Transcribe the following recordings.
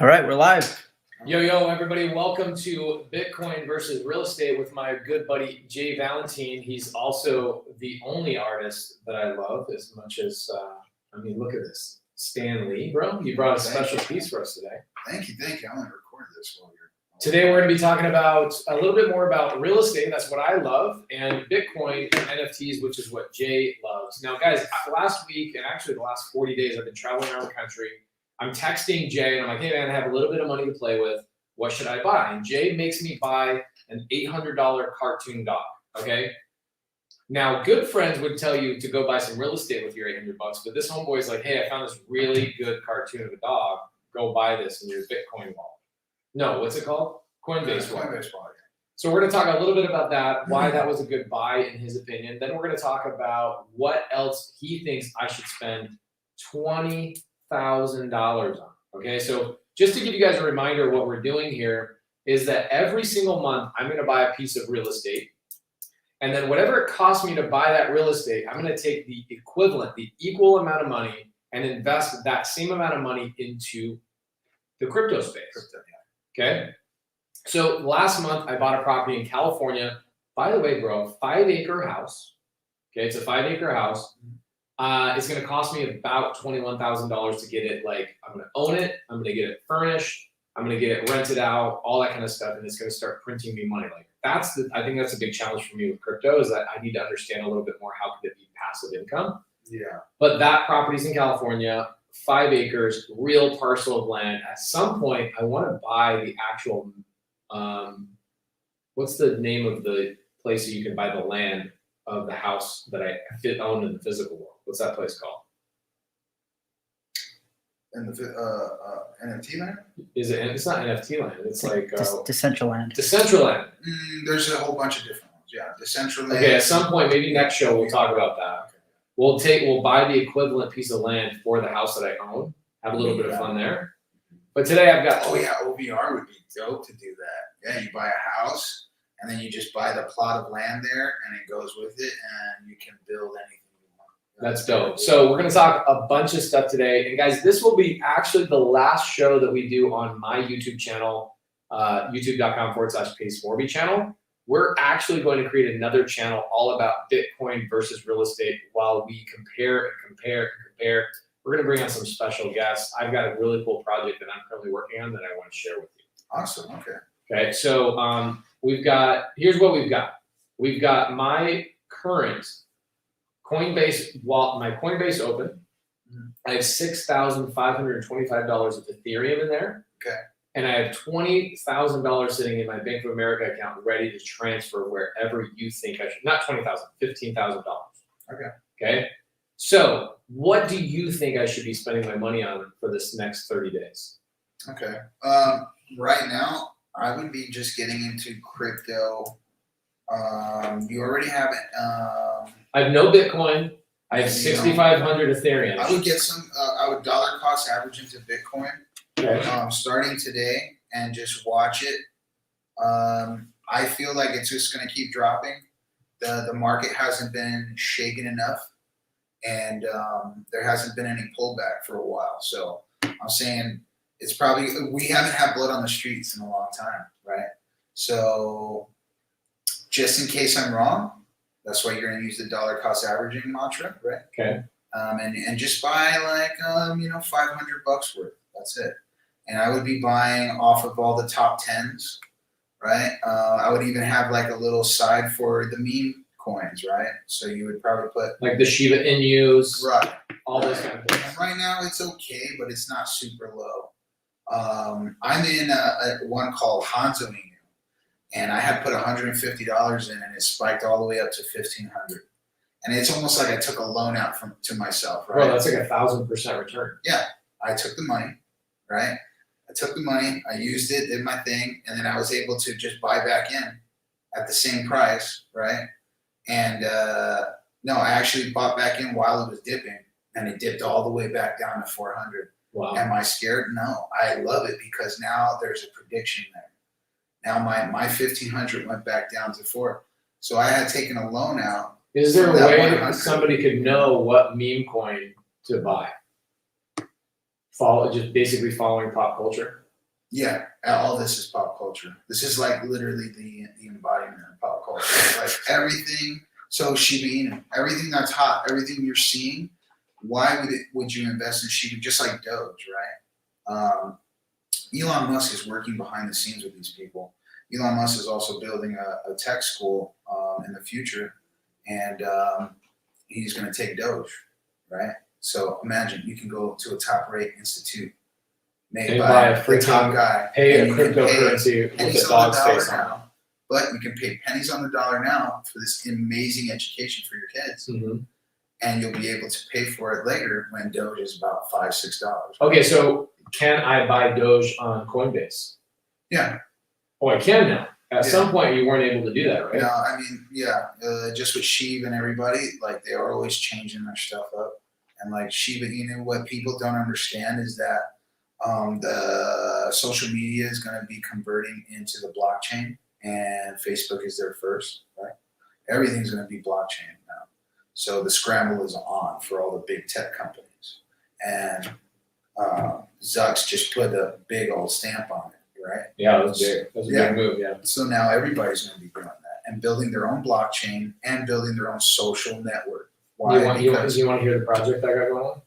All right, we're live. Yo, everybody, welcome to Bitcoin versus real estate with my good buddy, Jay Valentine. He's also the only artist that I love as much as, look at this. Stan Lee, bro. You brought a special piece for us today. Thank you. I'm going to record this while you're... Today, we're going to be talking about a little bit more about real estate. That's what I love. And Bitcoin and NFTs, which is what Jay loves. Now, guys, last week, and actually the last 40 days, I've been traveling around the country. I'm texting Jay, and I'm like, hey, man, I have a little bit of money to play with. What should I buy? And Jay makes me buy an $800 cartoon dog, okay? Now, good friends would tell you to go buy some real estate with your $800, but this homeboy's like, hey, I found this really good cartoon of a dog. Go buy this in your Bitcoin wallet. No, what's it called? Coinbase wallet. Coinbase wallet. So we're going to talk a little bit about that, why that was a good buy in his opinion. Then we're going to talk about what else he thinks I should spend $20,000 on. Okay, so just to give you guys a reminder, what we're doing here is that every single month I'm going to buy a piece of real estate, and then whatever it costs me to buy that real estate, I'm going to take the equivalent, the equal amount of money, and invest that same amount of money into the crypto space. Okay, so last month I bought a property in California. By the way, bro, 5-acre house. Okay, it's a 5-acre house. It's going to cost me about $21,000 to get it. Like, I'm going to own it. I'm going to get it furnished. I'm going to get it rented out, all that kind of stuff. And it's going to start printing me money. Like I think that's a big challenge for me with crypto is that I need to understand a little bit more how could it be passive income. Yeah. But that property's in California, 5 acres, real parcel of land. At some point, I want to buy the actual, what's the name of the place that you can buy the land of the house that I own in the physical world? What's that place called? In the NFT land? Is it? It's not NFT land. It's like Decentraland. Decentraland. There's a whole bunch of different ones. Yeah, Decentraland. Okay, at some point, maybe next show we'll talk about that. We'll buy the equivalent piece of land for the house that I own. Have a little bit of fun there. But today I've got. Oh yeah, OVR would be dope to do that. Yeah, you buy a house and then you just buy the plot of land there, and it goes with it, and you can build anything. That's dope. So we're going to talk a bunch of stuff today. And guys, this will be actually the last show that we do on my YouTube channel, youtube.com/PaceMorby channel. We're actually going to create another channel all about Bitcoin versus real estate while we compare. We're going to bring on some special guests. I've got a really cool project that I'm currently working on that I want to share with you. Awesome. Okay. So here's what we've got. We've got my current Coinbase wallet, my Coinbase open. I have $6,525 of Ethereum in there. Okay. And I have $20,000 sitting in my Bank of America account ready to transfer wherever you think I should. Not $20,000, $15,000. Okay. So what do you think I should be spending my money on for this next 30 days? Okay. Right now, I would be just getting into crypto. You already have it. I have no Bitcoin. I have 6,500 Ethereum. I would get some. I would dollar cost average into Bitcoin. Okay. Starting today and just watch it. I feel like it's just going to keep dropping. The market hasn't been shaken enough, and there hasn't been any pullback for a while. So I'm saying it's probably we haven't had blood on the streets in a long time, right? So just in case I'm wrong. That's why you're going to use the dollar cost averaging mantra, right? Okay. And just buy like $500 worth. That's it. And I would be buying off of all the top 10s, right? I would even have like a little side for the meme coins, right? So you would probably put like the Shiba Inus, right? All those kind of things. And right now it's okay, but it's not super low. I'm in one called Hanzo Inu. And I had put $150 in, and it spiked all the way up to $1,500. And it's almost like I took a loan out to myself, right? Bro, that's like 1,000% return. Yeah, I took the money, right? I used it, did my thing, and then I was able to just buy back in at the same price, right? And no, I actually bought back in while it was dipping, and it dipped all the way back down to 400. Wow. Am I scared? No, I love it because now there's a prediction there. Now my 1,500 went back down to 4. So I had taken a loan out. Is there a way that somebody could know what meme coin to buy? Just basically following pop culture? Yeah, all this is pop culture. This is like literally the embodiment of pop culture. Like everything. So Shiba Inu, everything that's hot, everything you're seeing. Why would you invest in Shiba? Just like Doge, right? Elon Musk is working behind the scenes with these people. Elon Musk is also building a tech school in the future, and he's going to take Doge, right? So imagine you can go to a top-rate institute made And by buy a the top freaking- guy. Pay and a you can pay cryptocurrency with pennies a on the dog's dollar face on it. now, but you can pay pennies on the dollar now for this amazing education for your kids, Mhm. and you'll be able to pay for it later when Doge is about $5-6. Okay, so can I buy Doge on Coinbase? Yeah. Oh, I can now. At Yeah. some point, you weren't able to do that, right? No, I mean, yeah, just with Shiba and everybody, like they are always changing their stuff up. And like Shiba Inu, what people don't understand is that the social media is going to be converting into the blockchain, and Facebook is there first, right? Everything's going to be blockchain now. So the scramble is on for all the big tech companies. And Zuck's just put a big old stamp on it, right? Yeah, that was big. That was a Yeah. big move, yeah. So now everybody's going to be doing that and building their own blockchain and building their own social network. Why? Because You want to hear the project I got going on?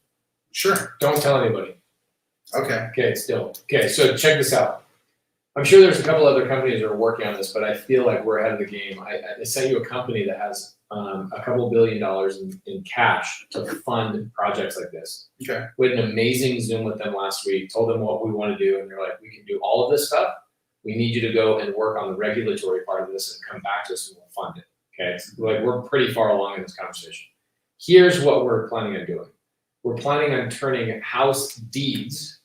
sure, Don't tell anybody. okay, Okay, still. Okay, so check this out. I'm sure there's a couple other companies that are working on this, but I feel like we're ahead of the game. I sent you a company that has a couple $1 billion in cash to fund projects like this. okay, We had an amazing Zoom with them last week, told them what we want to do, and they're like, we can do all of this stuff. We need you to go and work on the regulatory part of this and come back to us and we'll fund it. Okay, so like we're pretty far along in this conversation. Here's what we're planning on doing. We're planning on turning house deeds,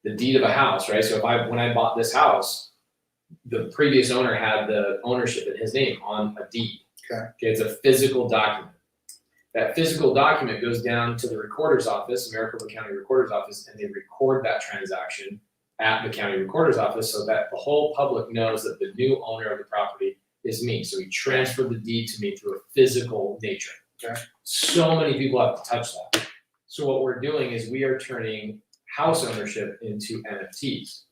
the deed of a house, right? So when I bought this house, the previous owner had the ownership in his name on a deed. Okay. It's a physical document. That physical document goes down to the recorder's office, Maricopa County Recorder's Office, and they record that transaction at the county recorder's office so that the whole public knows that the new owner of the property is me. So he transferred the deed to me through a physical nature. Okay. So many people have to touch that. So what we're doing is we are turning house ownership into NFTs.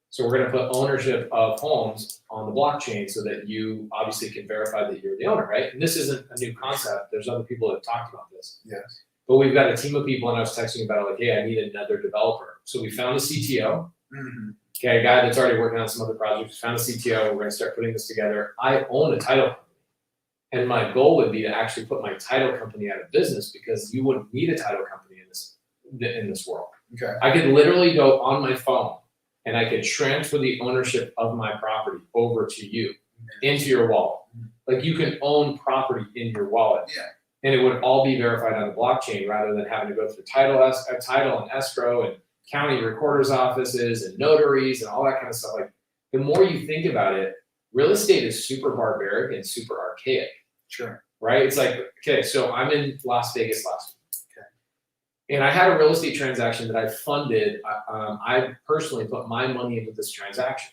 So we're going to put ownership of homes on the blockchain so that you obviously can verify that you're the owner, right? And this isn't a new concept. There's other people that have talked about this. yes, But we've got a team of people, and I was texting about it, like, hey, I need another developer. So we found a CTO, mm-hmm. okay, a guy that's already working on some other projects. Found a CTO. We're going to start putting this together. I own a title company, and my goal would be to actually put my title company out of business because you wouldn't need a title company in this world. Okay, I could literally go on my phone and I could transfer the ownership of my property over to you into your wallet. Like you can own property in your wallet. Yeah. And it would all be verified on the blockchain rather than having to go through title and escrow and county recorder's offices and notaries and all that kind of stuff. Like the more you think about it, real estate is super barbaric and super archaic, sure, right? It's like, okay, so I'm in Las Vegas last week. Okay. And I had a real estate transaction that I funded. I personally put my money into this transaction.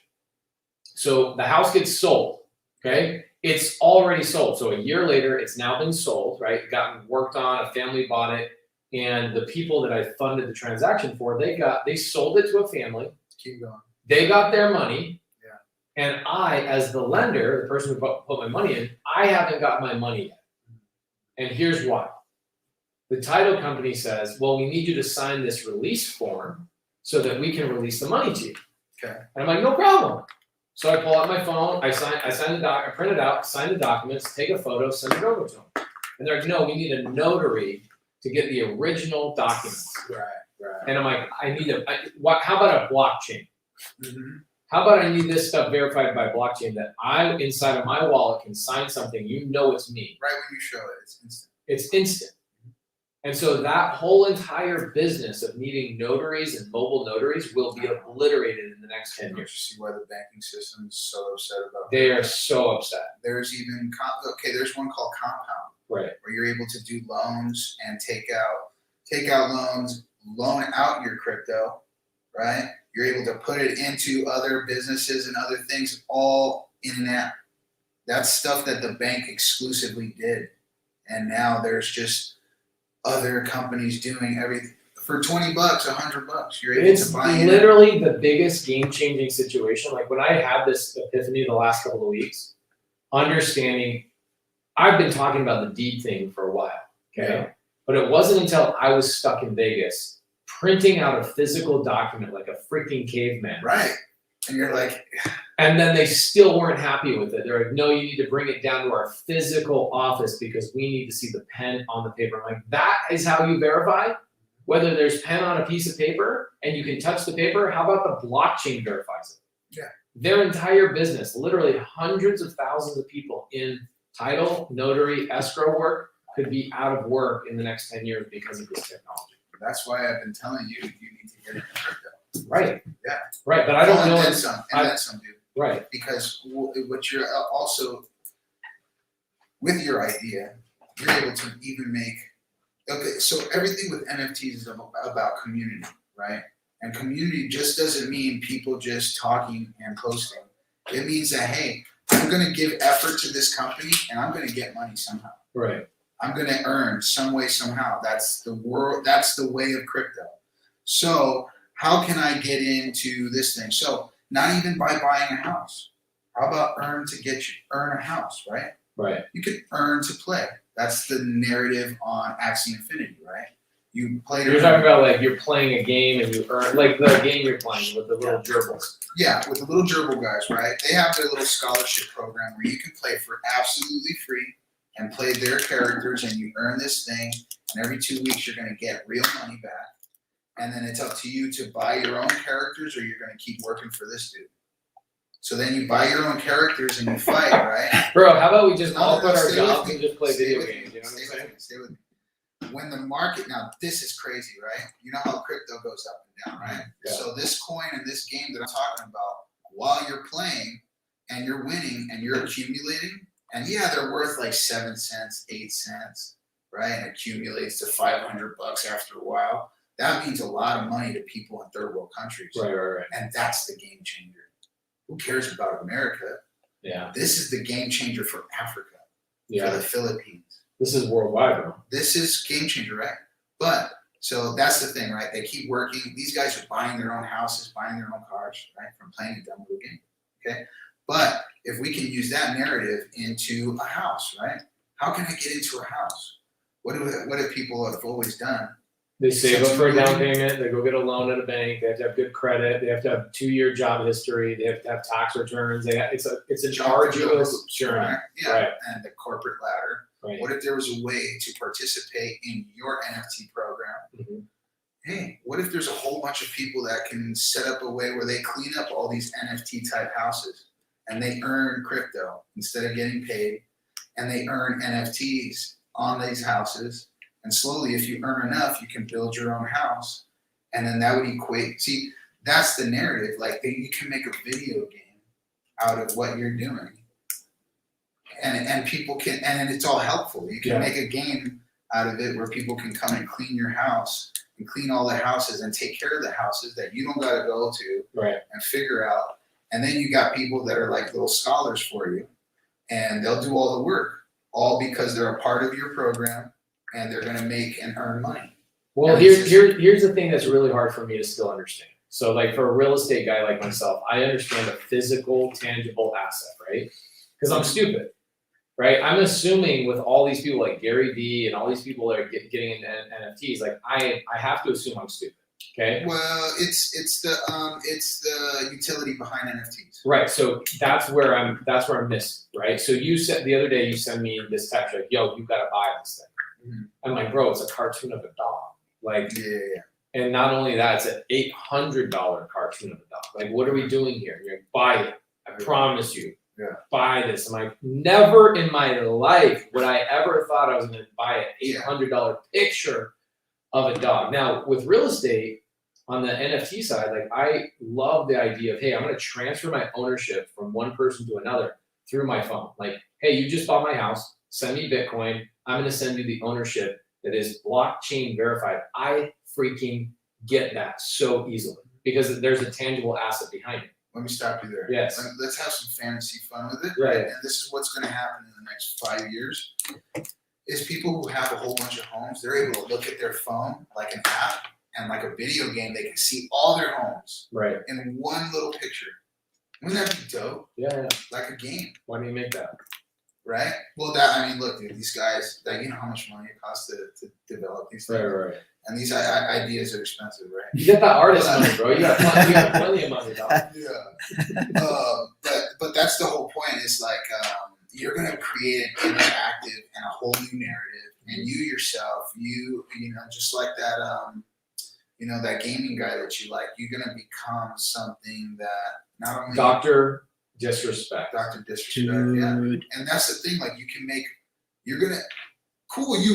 So the house gets sold, okay? It's already sold. So a year later, it's now been sold, right? It got worked on, a family bought it. And the people that I funded the transaction for, they sold it to a family. keep going. They got their money. Yeah. And I, as the lender, the person who put my money in, I haven't got my money yet. And here's why. The title company says, well, we need you to sign this release form so that we can release the money to you. Okay. And I'm like, no problem. So I pull out my phone, I sign the doc, I print it out, sign the documents, take a photo, send it over to them. And they're like, no, we need a notary to get the original documents. Right, right. And I'm like, how about a blockchain? Mm-hmm. How about I need this stuff verified by blockchain that I, inside of my wallet, can sign something, you know it's me. Right when you show it, it's instant. It's instant. And so that whole entire business of needing notaries and mobile notaries will be obliterated in the next 10 Don't you years. see why the banking system is so upset about They that? are so upset. There's even there's one called Compound Right. where you're able to do loans and take out loans, loan out your crypto, right? You're able to put it into other businesses and other things all in an app. That's stuff that the bank exclusively did. And now there's just other companies doing everything. For $20, $100, you're able It's to buy in. literally the biggest game-changing situation. Like when I had this epiphany the last couple of weeks, understanding, I've been talking about the deed thing for a while, okay? Yeah. But it wasn't until I was stuck in Vegas, printing out a physical document like a freaking caveman. Right. And you're like, And then they still weren't happy with it. They're like, no, you need to bring it down to our physical office because we need to see the pen on the paper. I'm like, that is how you verify? Whether there's pen on a piece of paper and you can touch the paper, how about the blockchain verifies it? Yeah. Their entire business, literally hundreds of thousands of people in title, notary, escrow work could be out of work in the next 10 years because of this technology. that's why I've been telling you, you need to get into crypto. Right. Yeah. Right, but I don't know. And then some, dude. Right. Because what you're also, with your idea, you're able to even make, okay, so everything with NFTs is about community, right? And community just doesn't mean people just talking and posting. It means that, hey, I'm going to give effort to this company and I'm going to get money somehow. Right. I'm going to earn some way, somehow. That's the world. That's the way of crypto. So how can I get into this thing? So not even by buying a house. How about earn a house, right? Right. You could earn to play. That's the narrative on Axie Infinity, right? You play to You're earn. talking about like you're playing a game and you earn, like the game you're playing with the little gerbils. Yeah, with the little gerbil guys, right? They have their little scholarship program where you can play for absolutely free and play their characters and you earn this thing. And every 2 weeks you're going to get real money back. And then it's up to you to buy your own characters or you're going to keep working for this dude. So then you buy your own characters and you fight, right? Bro, how about we just all No, quit our stay with jobs me. and just play Stay video with games? me. You know what I'm Stay saying? with me. Stay with me. When the market, now this is crazy, right? You know how crypto goes up and down, right? Yeah. So this coin and this game that I'm talking about, while you're playing and you're winning and you're accumulating, and yeah, they're worth like 7 cents, 8 cents, right? And accumulates to $500 after a while. That means a lot of money to people in third world countries. Right. And that's the game changer. Who cares about America? Yeah. This is the game changer for Africa, for Yeah. the Philippines. This is worldwide, bro. This is game changer, right? But so that's the thing, right? They keep working. These guys are buying their own houses, buying their own cars, right? From playing a dumb little game. Okay. But if we can use that narrative into a house, right? How can I get into a house? What do people have always done? They save up for a down payment. They go get a loan at a bank. They have to have good credit. They have to have 2-year job history. They have to have tax returns. It's an arduous journey. Right? Yeah. Right. And the corporate ladder. Right. What if there was a way to participate in your NFT program? Mm-hmm. Hey, what if there's a whole bunch of people that can set up a way where they clean up all these NFT type houses and they earn crypto instead of getting paid, and they earn NFTs on these houses, and slowly, if you earn enough, you can build your own house, and then that would equate. See, that's the narrative. Like you can make a video game out of what you're doing. And people can, and it's all helpful. You can make a game out of it where people can come and clean your house and clean all the houses and take care of the houses that you don't got to go to and figure out. And then you got people that are like little scholars for you, and they'll do all the work, all because they're a part of your program and they're going to make and earn money. Well, here's the thing that's really hard for me to still understand. So like for a real estate guy like myself, I understand a physical, tangible asset, right? Because I'm stupid. Right, I'm assuming with all these people like Gary Vee and all these people that are getting into NFTs, like I have to assume I'm stupid. Okay. Well, it's the utility behind NFTs. Right. So that's where I'm missing. Right. So you said the other day you sent me this text like, "Yo, you got to buy this thing." Mm-hmm. I'm like, bro, it's a cartoon of a dog. Like, yeah. And not only that, it's an $800 cartoon of a dog. Like, what are we doing here? You're like, buy it. I promise you. Yeah. Buy this. I'm like, never in my life would I ever thought I was going to buy an $800 picture of a dog. Now, with real estate on the NFT side, like I love the idea of, hey, I'm going to transfer my ownership from one person to another through my phone. Like, hey, you just bought my house. Send me Bitcoin. I'm going to send you the ownership that is blockchain verified. I freaking get that so easily because there's a tangible asset behind it. Let me stop you there. Yes. Let's have some fantasy fun with it. Right. And this is what's going to happen in the next 5 years. Is people who have a whole bunch of homes, they're able to look at their phone like an app and like a video game, they can see all their homes Right. in one little picture. Wouldn't that be dope? Yeah. Like a game, Why do you make that? right? Well, that I mean, look, dude, these guys, like, you know how much money it costs to develop these things, Right. and these ideas are expensive, right? You get that artist money, bro. You got plenty of money, dog. Yeah. But that's the whole point. Is like you're gonna create an interactive and a whole new narrative, and you yourself, you know, just like that you know, that gaming guy that you like, you're gonna become something that not only Dr. Disrespect. Dr. Disrespect, yeah. And that's the thing, like you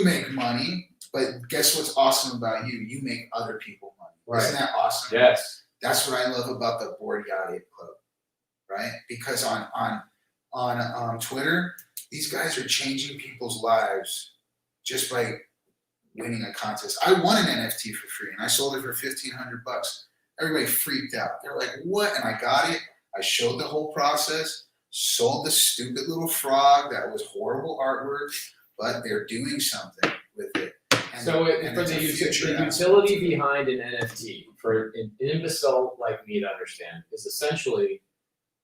make money, but guess what's awesome about you? You make other people money. Right. Isn't that awesome? Yes. That's what I love about the Board Yacht Ape Club, right? Because on Twitter, these guys are changing people's lives just by winning a contest. I won an NFT for free, and I sold it for $1,500. Everybody freaked out. They're like, "What?" And I got it. I showed the whole process. Sold the stupid little frog that was horrible artwork, but they're doing something with it. And So for it's the a future utility behind an NFT, for an imbecile like me to understand, is essentially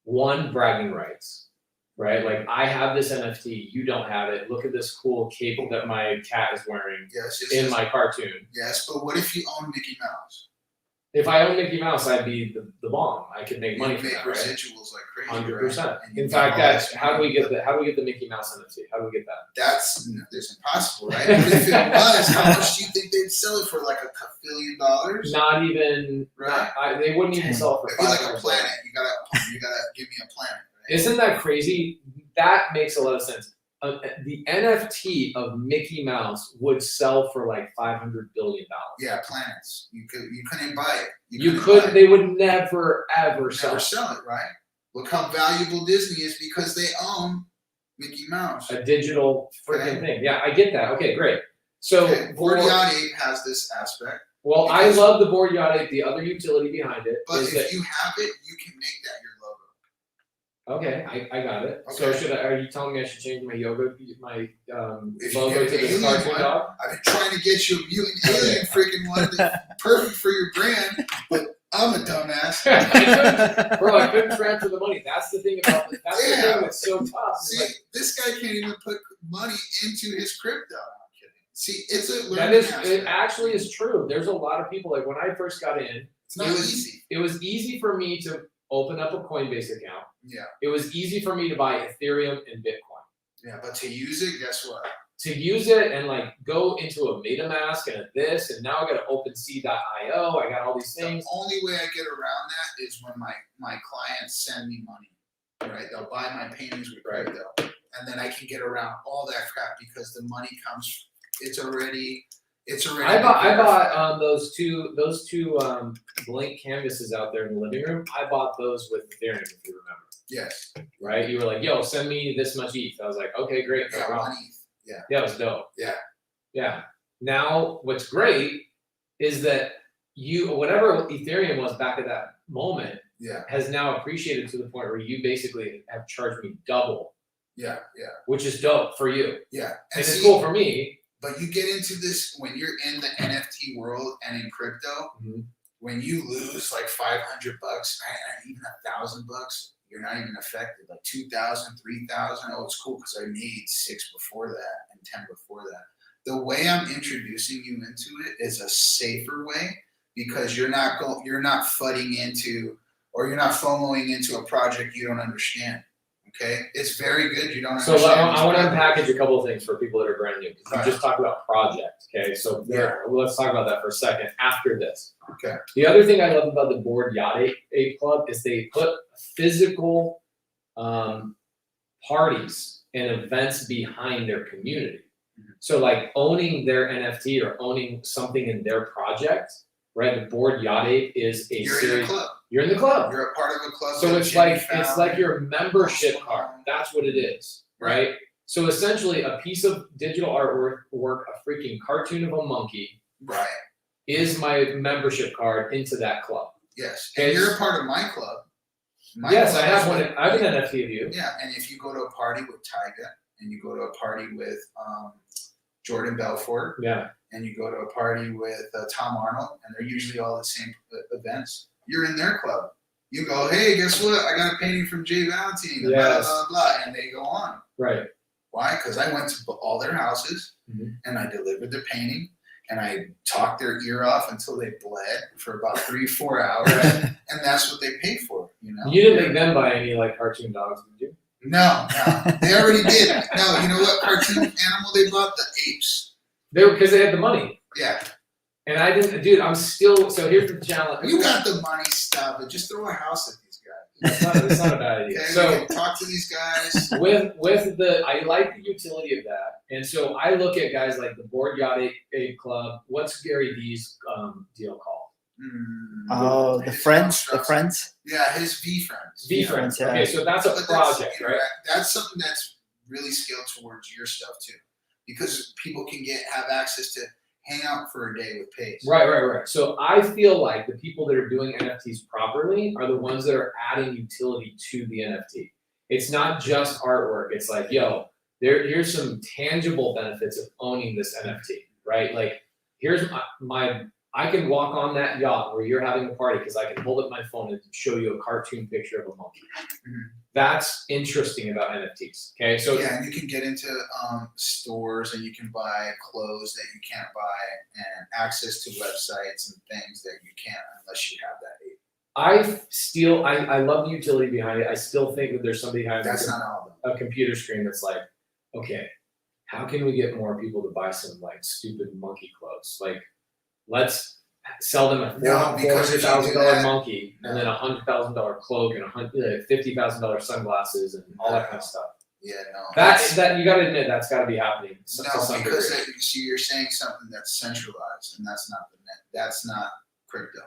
one, bragging rights, right? Like, I have this NFT, you don't have it. Look at this cool cape that my cat is wearing in my cartoon. Yes, but what if you own Mickey Mouse? If I own Mickey Mouse, I'd be the bomb. I could make money You from make that, right? residuals like crazy. 100%. Right? And you In make fact, all that's this how do we money. get the Mickey Mouse NFT? How do we get that? That's impossible, right? But if it was, how much do you think they'd sell it for? Like $1 billion? Not even. Right. They wouldn't even sell it for It'd be like a $500. planet. You gotta give me a planet. Right? Isn't that crazy? That makes a lot of sense. The NFT of Mickey Mouse would sell for like $500 billion. Yeah, planets. You couldn't buy it. You couldn't could. buy it. They would never ever sell. Never it. sell it, right? Look how valuable Disney is because they own Mickey Mouse. A digital freaking Okay. thing. Yeah, I get that. Okay, great. So, Okay, Board Yacht Ape has this aspect, well, I because- love the Board Yacht Ape. The other utility behind it but is if that. you have it, you can make that your logo. Okay, I got it. So Okay. are you telling me I should change my If you logo get to an the alien cartoon one, dog? I've been trying to get you a mutant alien freaking one that's perfect for your brand, but I'm a dumbass. Bro, I couldn't transfer the money. That's the thing about it. That's the Yeah. thing that's so tough. It's See, like, this guy can't even put money into his crypto. I'm kidding. See, it's a that learning is, aspect. it actually is true. There's a lot of people, like when I first got in, It's not it was- easy. it was easy for me to open up a Coinbase account. Yeah, It was easy for me to buy Ethereum and Bitcoin. yeah, but to use it, guess what? To use it and like go into a MetaMask and a this, and now I got OpenSea.io. I got all these things. The only way I get around that is when my clients send me money, right? They'll buy my paintings with Right. crypto, and then I can get around all that crap because the money comes. It's already. I bought those two blank canvases out there in the living room. I bought those with Ethereum, if you remember. Yes. Right? You were like, "Yo, send me this much ETH." I was like, "Okay, great." no Yeah, problem." one ETH. Yeah. Yeah, it was dope. Yeah. Yeah. Now, what's great is that whatever Ethereum was back at that moment Yeah. has now appreciated to the point where you basically have charged me double, Yeah. Yeah. which is dope for you. Yeah. And it's see, cool for me. But you get into this when you're in the NFT world and in crypto. When you lose like $500, even $1,000, you're not even affected. Like 2,000, 3,000. Oh, it's cool because I made 6 before that and 10 before that. The way I'm introducing you into it is a safer way because you're not fudding into or you're not FOMOing into a project you don't understand. Okay, it's very good. You don't So understand. I want to unpackage a couple of things for people that are brand new. Because Right. you just talked about project. Okay, so let's talk about that for a second after this. Okay. The other thing I love about the Board Yacht Ape Club is they put physical parties and events behind their community. So like owning their NFT or owning something in their project, right? The Board Yacht Ape is a You're series. in a club. You're in the club. You're a part of a club. So that it's Jimmy like found. your membership card. That's what it is, right? So essentially, a piece of digital artwork, a freaking cartoon of a monkey, Right. is my membership card into that club. Yes. Okay. And you're a part of my club. My Yes, club I have is one. with- I have an NFT of you. Yeah, and if you go to a party with Tyga and you go to a party with Jordan Belfort Yeah. and you go to a party with Tom Arnold, and they're usually all the same events. You're in their club. You go, hey, guess what? I got a painting from Jay Valentine. Blah, Yes. blah, blah, and they go on. Right. Why? Because I went to all their houses and I delivered their painting and I talked their ear off until they bled for about 3-4 hours, and that's what they paid for. You know. You didn't make them buy any like cartoon dogs, did you? No, they already did. No, you know what cartoon animal they bought? The apes. Because they had the money. Yeah. And I didn't, dude. I'm still. So here's the challenge. You got the money, stuff, but just throw a house at these guys. It's not a bad idea. Okay, So we can talk to these guys. with the, I like the utility of that, and so I look at guys like the Board Yacht Ape Club. What's Gary Vee's deal called? Oh, the friends. Yeah, his V friends. V Friends. Yeah. Okay, so that's a But project, right? That's something that's really scaled towards your stuff too, because people can have access to hang out for a day with Pace. Right. So I feel like the people that are doing NFTs properly are the ones that are adding utility to the NFT. It's not just artwork. It's like, yo, here's some tangible benefits of owning this NFT, right? Like, here's I can walk on that yacht where you're having a party because I can hold up my phone and show you a cartoon picture of a monkey. That's interesting about NFTs. Okay, so yeah, and you can get into stores and you can buy clothes that you can't buy and access to websites and things that you can't unless you have that ape. I love the utility behind it. I still think that there's somebody behind That's not all of them. a computer screen that's like, okay, how can we get more people to buy some like stupid monkey clothes? Like, let's sell them a No, because if you do $400,000 that- monkey and then a $100,000 cloak and $50,000 sunglasses and all that kind of stuff. Yeah, no. That you got to admit that's got to be happening. To No, some because degree. you're saying something that's centralized, and that's not the net. That's not crypto.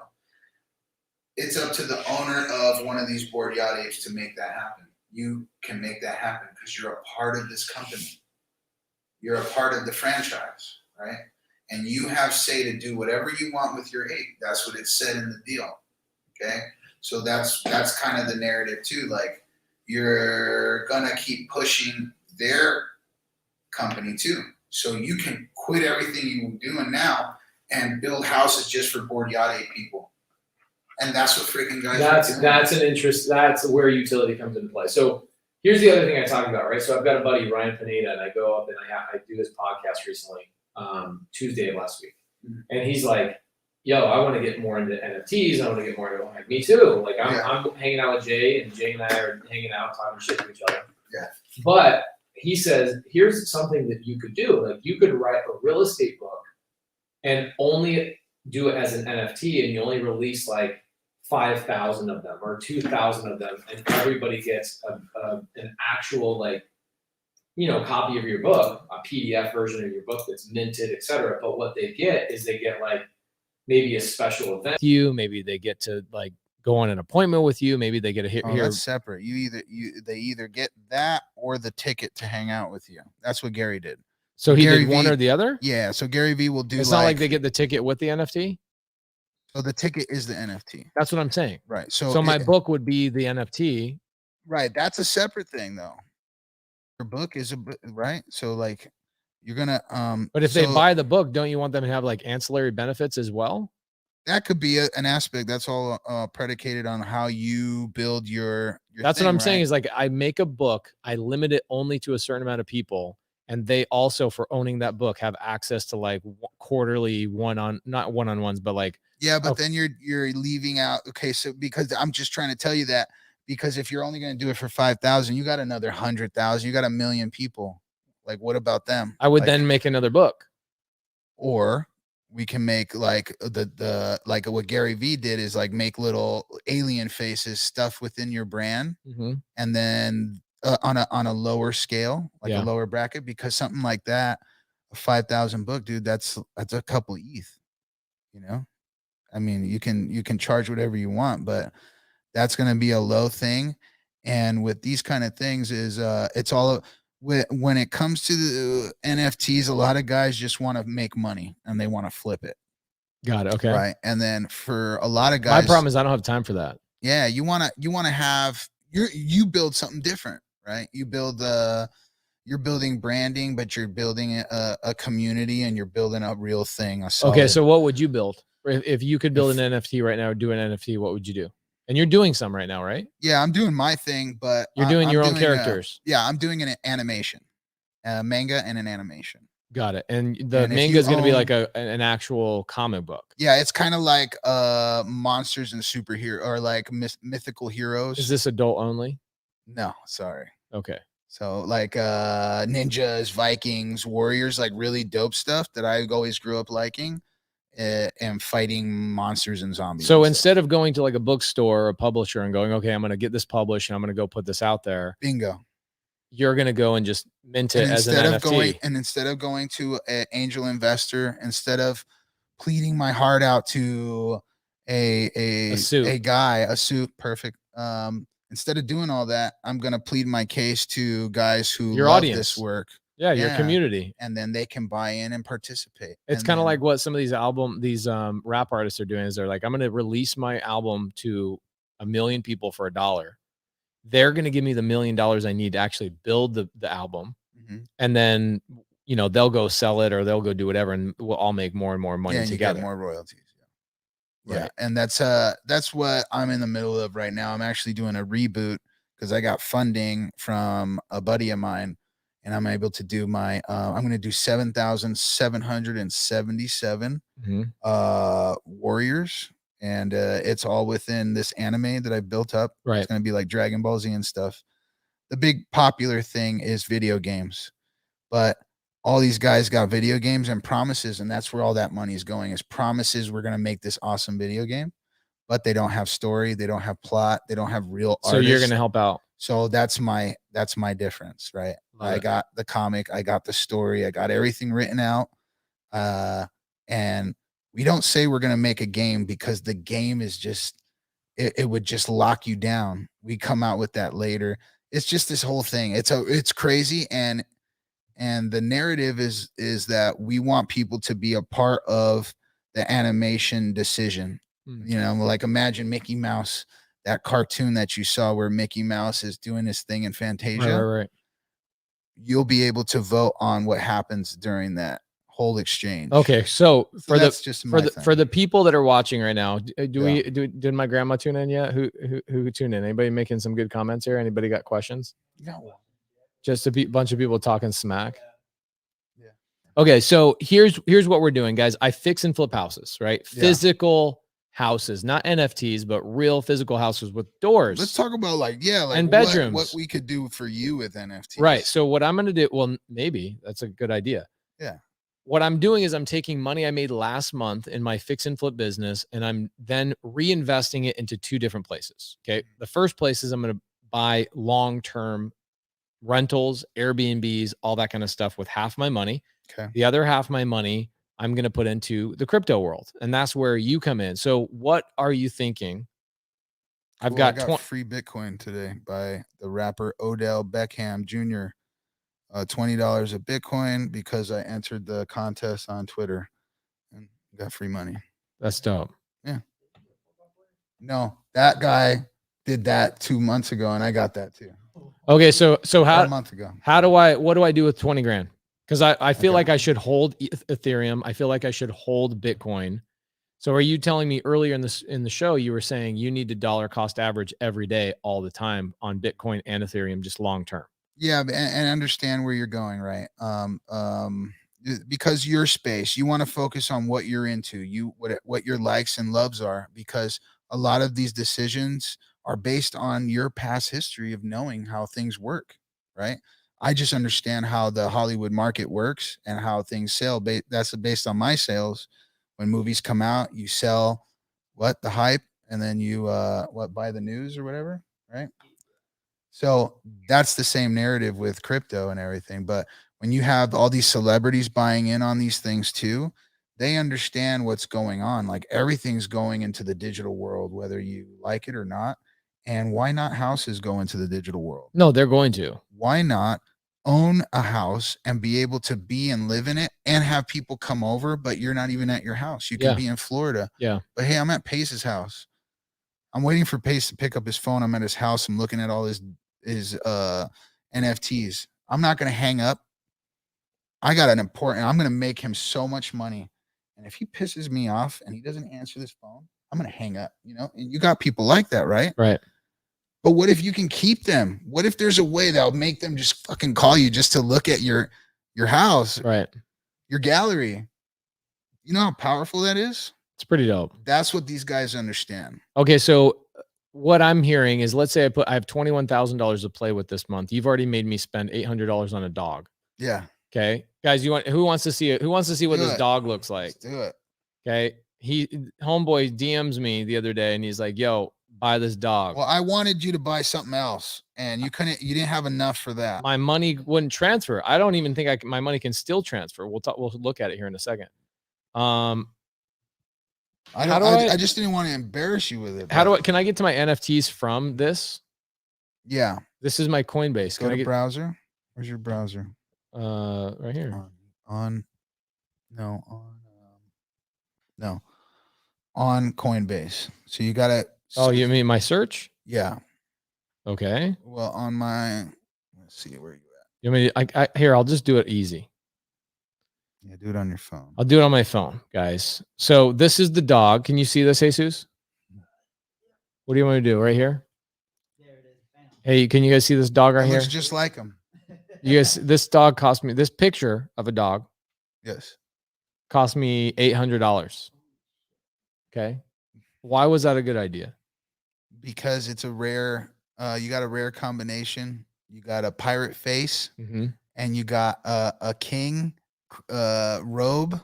It's up to the owner of one of these Board Yacht Apes to make that happen. You can make that happen because you're a part of this company. You're a part of the franchise, right? And you have say to do whatever you want with your ape. That's what it said in the deal. Okay, so that's kind of the narrative too. Like, you're gonna keep pushing their company too, so you can quit everything you're doing now and build houses just for Board Yacht Ape people. And that's what freaking guys are doing. That's an interest. That's where utility comes into play. So here's the other thing I talked about, right? So I've got a buddy, Ryan Pineda, and I go up and I do his podcast recently, Tuesday of last week, and he's like, "Yo, I want to get more into NFTs. I want to get more into." I'm like, me too. Like I'm hanging out with Jay, and Jay and I are hanging out, talking shit to each other. Yeah. But he says, here's something that you could do. Like, you could write a real estate book and only do it as an NFT, and you only release like 5,000 of them or 2,000 of them, and everybody gets an actual copy of your book, a PDF version of your book that's minted, etc. But what they get is they get like maybe a special event. Maybe they get to like go on an appointment with you. Maybe they get a Oh, that's separate. They either get that or the ticket to hang out with you. That's what Gary did. So he Gary did one Vee- or the other. Yeah. So Gary Vee will do. It's not like they get the ticket with the NFT. So the ticket is the NFT. That's what I'm saying. Right. So my book would be the NFT. Right. That's a separate thing though. Your book is right. So like you're gonna But if they buy the book, don't you want them to have like ancillary benefits as well? that could be an aspect. That's all predicated on how you build your That's thing, what I'm saying right? is like I make a book, I limit it only to a certain amount of people, and they also, for owning that book, have access to like quarterly not one-on-ones, but like Yeah, but then you're leaving out. Okay, so because I'm just trying to tell you that, because if you're only going to do it for 5,000, you got another 100,000, you got 1 million people. Like, what about them? I would Like, then make another book. or we can make like the like what Gary Vee did is like make little alien faces stuff within your brand, and then on a lower scale, like a lower bracket, because something like that, a 5,000 book, dude, that's a couple ETH, you know. I mean, you can charge whatever you want, but that's going to be a low thing. And with these kind of things is it's all when it comes to the NFTs, a lot of guys just want to make money and they want to flip it. Got it. Okay. Right. And then for a lot of guys, My problem is I don't have time for that. yeah, you want to have you build something different, right? You build you're building branding, but you're building a community and you're building a real thing. Okay, solid- so what would you build if you could build an NFT right now? Do an NFT? What would you do? And you're doing some right now, right? yeah, I'm doing my thing, but You're doing I'm your own doing characters. yeah, I'm doing an animation, a manga and an animation. Got it. And the And if manga you is going to be own- like an actual comic book. Yeah, it's kind of like monsters and superhero or like mythical heroes. Is this adult only? No, sorry. Okay. So like ninjas, Vikings, warriors, like really dope stuff that I always grew up liking, and fighting monsters and zombies. So and stuff. instead of going to like a bookstore or a publisher and going, okay, I'm going to get this published and I'm going to go put this out there, bingo. you're going to go and just mint it And as an NFT. instead of going to an angel investor, instead of pleading my heart out to a suit. a suit, perfect. Instead of doing all that, I'm gonna plead my case to guys who Your love audience. this work, Yeah, your Yeah. community. and then they can buy in and participate. It's And kind of then- like what some of these rap artists are doing is they're like, I'm going to release my album to 1 million people for $1. They're going to give me the $1 million I need to actually build the album. Mhm. And then, you know, they'll go sell it or they'll go do whatever. And we'll all make more and more money and you get together. more royalties. Yeah. Right. And that's what I'm in the middle of right now. I'm actually doing a reboot because I got funding from a buddy of mine, and I'm able to do my I'm going to do 7,777 Mhm. warriors, and it's all within this anime that I built up. Right. It's going to be like Dragon Ball Z and stuff. The big popular thing is video games, but all these guys got video games and promises, and that's where all that money is going, is promises we're going to make this awesome video game, but they don't have story, they don't have plot, they don't have real So you're going artists. to help out. So that's my difference, right? Love I it. got the comic, I got the story, I got everything written out. And we don't say we're going to make a game because the game is just it would just lock you down. We come out with that later. It's just this whole thing. It's crazy, and the narrative is that we want people to be a part of the animation decision. Mm. You know, like imagine Mickey Mouse, that cartoon that you saw where Mickey Mouse is doing his thing in Fantasia. Right. You'll be able to vote on what happens during that whole exchange. Okay. So So for that's just my thing. for the people that are watching right now, Yeah. did my grandma tune in yet? Who tuned in? Anybody making some good comments here? Anybody got questions? No. Just a bunch of people talking smack. Yeah. Okay, so here's what we're doing, guys. I fix and flip houses, right? Yeah. Physical houses, not NFTs, but real physical houses with doors. Let's talk about like And what bedrooms. we could do for you with NFTs. Right. So what I'm going to do, well, maybe that's a good idea. Yeah. What I'm doing is I'm taking money I made last month in my fix and flip business, and I'm then reinvesting it into two different places. Okay. The first place is I'm going to buy long-term rentals, Airbnbs, all that kind of stuff with half my money. Okay. The other half my money I'm going to put into the crypto world, and that's where you come in. So what are you thinking? I've Cool, I got free Bitcoin today by the rapper Odell Beckham Jr. $20 a Bitcoin because I entered the contest on Twitter and got free money. That's dope. No, that guy did that 2 months ago, and I got that too. Okay. So A how month ago. what do I do with 20 grand? Because I feel Okay. like I should hold Ethereum. I feel like I should hold Bitcoin. So are you telling me earlier in the show, you were saying you need to dollar cost average every day, all the time on Bitcoin and Ethereum, just long term? Yeah, and understand where you're going, right? Because your space, you want to focus on what you're into, what your likes and loves are, because a lot of these decisions are based on your past history of knowing how things work, right? I just understand how the Hollywood market works and how things sell. That's based on my sales. When movies come out, you sell the hype, and then you buy the news or whatever, right? So that's the same narrative with crypto and everything. But when you have all these celebrities buying in on these things too, they understand what's going on. Like everything's going into the digital world, whether you like it or not. And why not houses go into the digital world? No, they're going to. Why not own a house and be able to be and live in it and have people come over, but you're not even at your house? You can Yeah. be in Florida. Yeah. But hey, I'm at Pace's house. I'm waiting for Pace to pick up his phone. I'm at his house. I'm looking at all his NFTs. I'm not going to hang up. I'm going to make him so much money. And if he pisses me off and he doesn't answer this phone, I'm going to hang up, you know? And you got people like that, right? Right. But what if you can keep them? What if there's a way that'll make them just fucking call you just to look at your house, Right. your gallery? You know how powerful that is? It's pretty dope. That's what these guys understand. Okay, so what I'm hearing is, let's say I have $21,000 to play with this month. You've already made me spend $800 on a dog. Yeah. Okay, guys, who wants to see it? Who wants to see what Do this it. dog looks like? Let's do it. Okay, homeboy DMs me the other day and he's like, "Yo, buy this dog." Well, I wanted you to buy something else, and you didn't have enough for that. My money wouldn't transfer. I don't even think my money can still transfer. We'll look at it here in a second. I just didn't want to embarrass you with it. Can I get to my NFTs from this? Yeah. This is my Coinbase. Go to browser. Where's your browser? Right here. On Coinbase. So you got to. Oh, you mean my search? Yeah. Okay. Well, let's see where you at. You mean here? I'll just do it easy. Yeah, do it on your phone. I'll do it on my phone, guys. So this is the dog. Can you see this, Jesus? What do you want me to do? Right here? Hey, can you guys see this dog right here? Looks just like him. You guys, this dog cost me, this picture of a dog Yes. cost me $800. Okay. Why was that a good idea? Because it's a rare, you got a rare combination. You got a pirate face, and you got a king robe,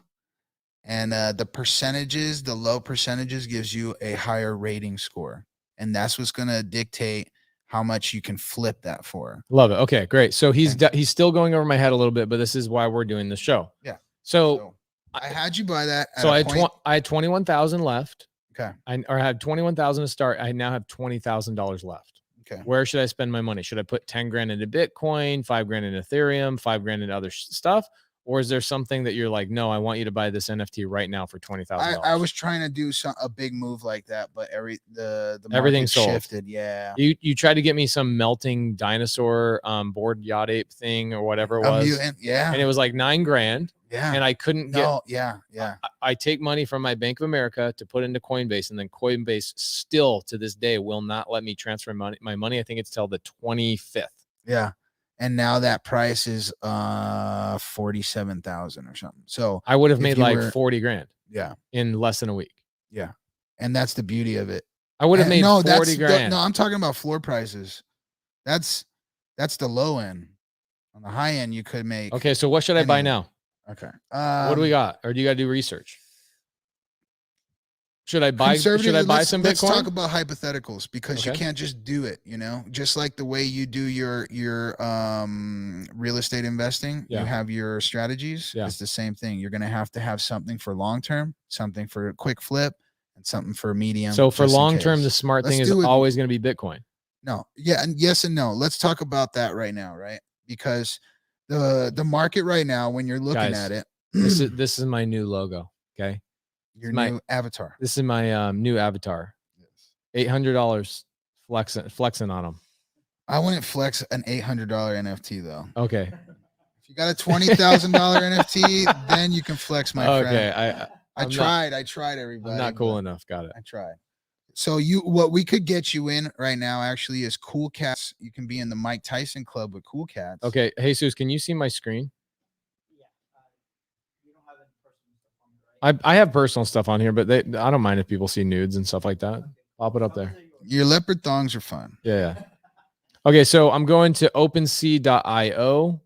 and the low percentages gives you a higher rating score, and that's what's going to dictate how much you can flip that for. Love it. Okay, great. So he's still going over my head a little bit, but this is why we're doing the show. Yeah. So I had you buy that. So I had 21,000 left. Okay. I had 21,000 to start. I now have $20,000 left. Okay. Where should I spend my money? Should I put 10 grand into Bitcoin, 5 grand into Ethereum, 5 grand into other stuff? Or is there something that you're like, no, I want you to buy this NFT right now for $20,000? I was trying to do a big move like that, but the everything shifted. Yeah. You tried to get me some melting dinosaur Bored Yacht Ape thing or whatever it was. Mutant, yeah. And it was like $9 grand. Yeah. And I couldn't get. Yeah. I take money from my Bank of America to put into Coinbase, and then Coinbase still to this day will not let me transfer my money. I think it's till the 25th. Yeah. And now that price is 47,000 or something. So I would have made like 40 grand. Yeah. In less than a week. Yeah. And that's the beauty of it. I would have made 40 grand. No, I'm talking about floor prices. That's the low end. On the high end, you could make. Okay. So what should I buy now? Okay. What do we got? Or do you got to do research? Should I buy some Bitcoin? Let's talk about hypotheticals, because you can't just do it, just like the way you do your real estate investing, you have your strategies. It's the same thing. You're going to have something for long term, something for a quick flip, and something for medium. So for long term, the smart thing is always going to be Bitcoin. No. Yeah. And yes and no. Let's talk about that right now. Right. Because the market right now, when you're looking at it, this is my new logo. Okay. Your new avatar. This is my new avatar. $800 flexing on them. I wouldn't flex an $800 NFT though. Okay. If you got a $20,000 NFT, then you can flex, my friend. Okay. I tried everybody. I'm not cool enough. Got it. I tried. So what we could get you in right now actually is Cool Cats. You can be in the Mike Tyson Club with Cool Cats. Okay. Jesus, can you see my screen? I have personal stuff on here, but I don't mind if people see nudes and stuff like that. Pop it up there. Your leopard thongs are fun. Yeah. Okay, so I'm going to OpenSea.io.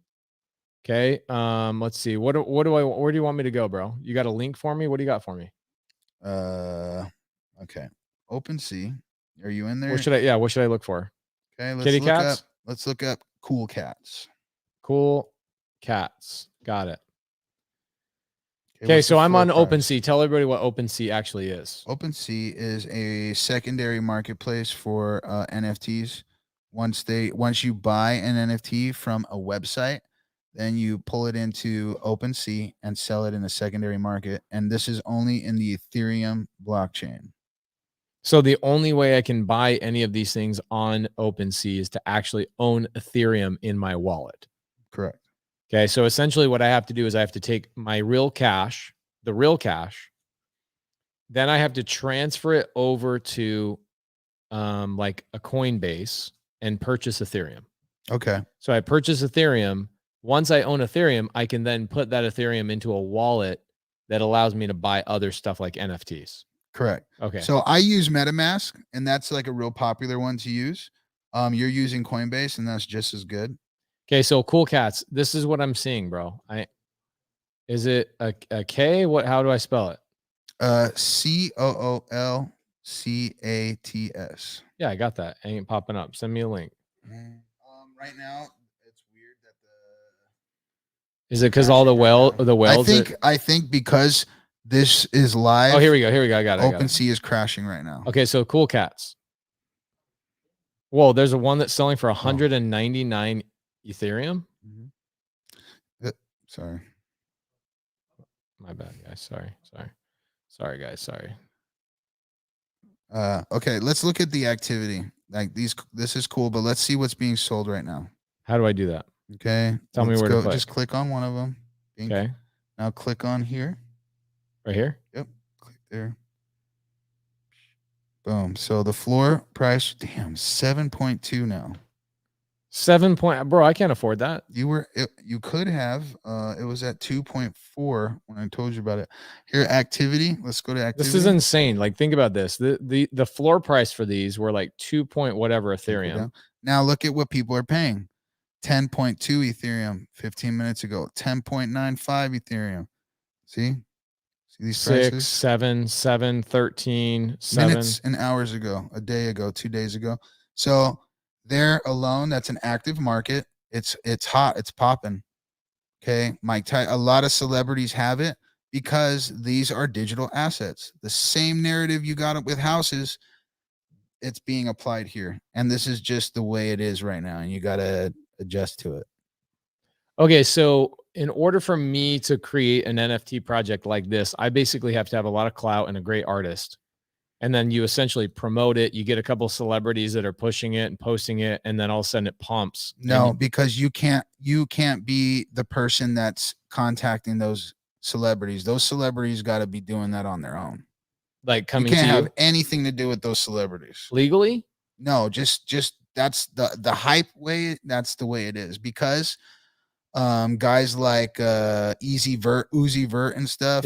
Okay. Let's see. Where do you want me to go, bro? You got a link for me? What do you got for me? Okay. OpenSea. Are you in there? What should I look for? Okay, Kitty cats? Let's look up Cool Cats. Cool Cats. Got it. Okay, so I'm on OpenSea. Tell everybody what OpenSea actually is. OpenSea is a secondary marketplace for NFTs. Once you buy an NFT from a website, then you pull it into OpenSea and sell it in the secondary market. And this is only in the Ethereum blockchain. So the only way I can buy any of these things on OpenSea is to actually own Ethereum in my wallet. Correct. Okay. So essentially what I have to do is I have to take my real cash, the real cash, then I have to transfer it over to like a Coinbase and purchase Ethereum. Okay. So I purchase Ethereum. Once I own Ethereum, I can then put that Ethereum into a wallet that allows me to buy other stuff like NFTs. Correct. Okay. So I use MetaMask, and that's like a real popular one to use. You're using Coinbase, and that's just as good. Okay. So Cool Cats, this is what I'm seeing, bro. Is it a K? How do I spell it? COOLCATS. Yeah, I got that. Ain't popping up. Send me a link. Right now, it's weird that Is it because all the whales? I think because this is live. Oh, here we go. I got it. OpenSea is crashing right now. Okay, so Cool Cats. Whoa, there's a one that's selling for 199 Ethereum. Sorry. My bad, guys. Sorry, guys. Sorry. Okay, let's look at the activity. Like this is cool, but let's see what's being sold right now. How do I do that? Okay. Tell me where to click. Just click on one of them. Bing. Okay. Now click on here. Right here? Yep. Click there. Boom. So the floor price, damn, 7.2 now. 7 point, bro. I can't afford that. You could have. It was at 2.4 when I told you about it. Here, activity. Let's go to activity. This is insane. Like, think about this. The floor price for these were like 2 point whatever Ethereum. Now look at what people are paying. 10.2 Ethereum 15 minutes ago. 10.95 Ethereum. See these 6, prices? 7, 7, 13, 7. Minutes and hours ago, a day ago, 2 days ago. So there alone, that's an active market. It's hot. It's popping. Okay. A lot of celebrities have it because these are digital assets. The same narrative you got with houses, it's being applied here. And this is just the way it is right now. And you got to adjust to it. Okay. So in order for me to create an NFT project like this, I basically have to have a lot of clout and a great artist. And then you essentially promote it. You get a couple of celebrities that are pushing it and posting it, and then all of a sudden it pumps. No, because you can't be the person that's contacting those celebrities. Those celebrities got to be doing that on their own. Like coming you can't to have you anything to do with those celebrities legally. No, just that's the hype way. That's the way it is because guys like Uzi Vert and stuff,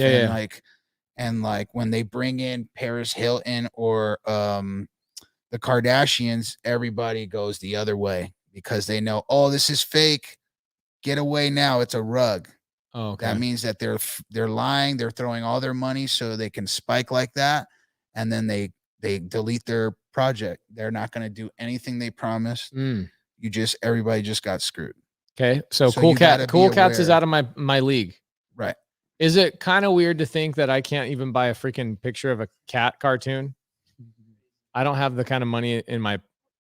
and like when they bring in Paris Hilton or the Kardashians, everybody goes the other way because they know, oh, this is fake. Get away now. It's a rug. Oh, okay. That means that they're lying. They're throwing all their money so they can spike like that, and then they delete their project. They're not going to do anything they promised. Everybody just got screwed. Okay, so Cool Cats is out of my league. Right. Is it kind of weird to think that I can't even buy a freaking picture of a cat cartoon? I don't have the kind of money in my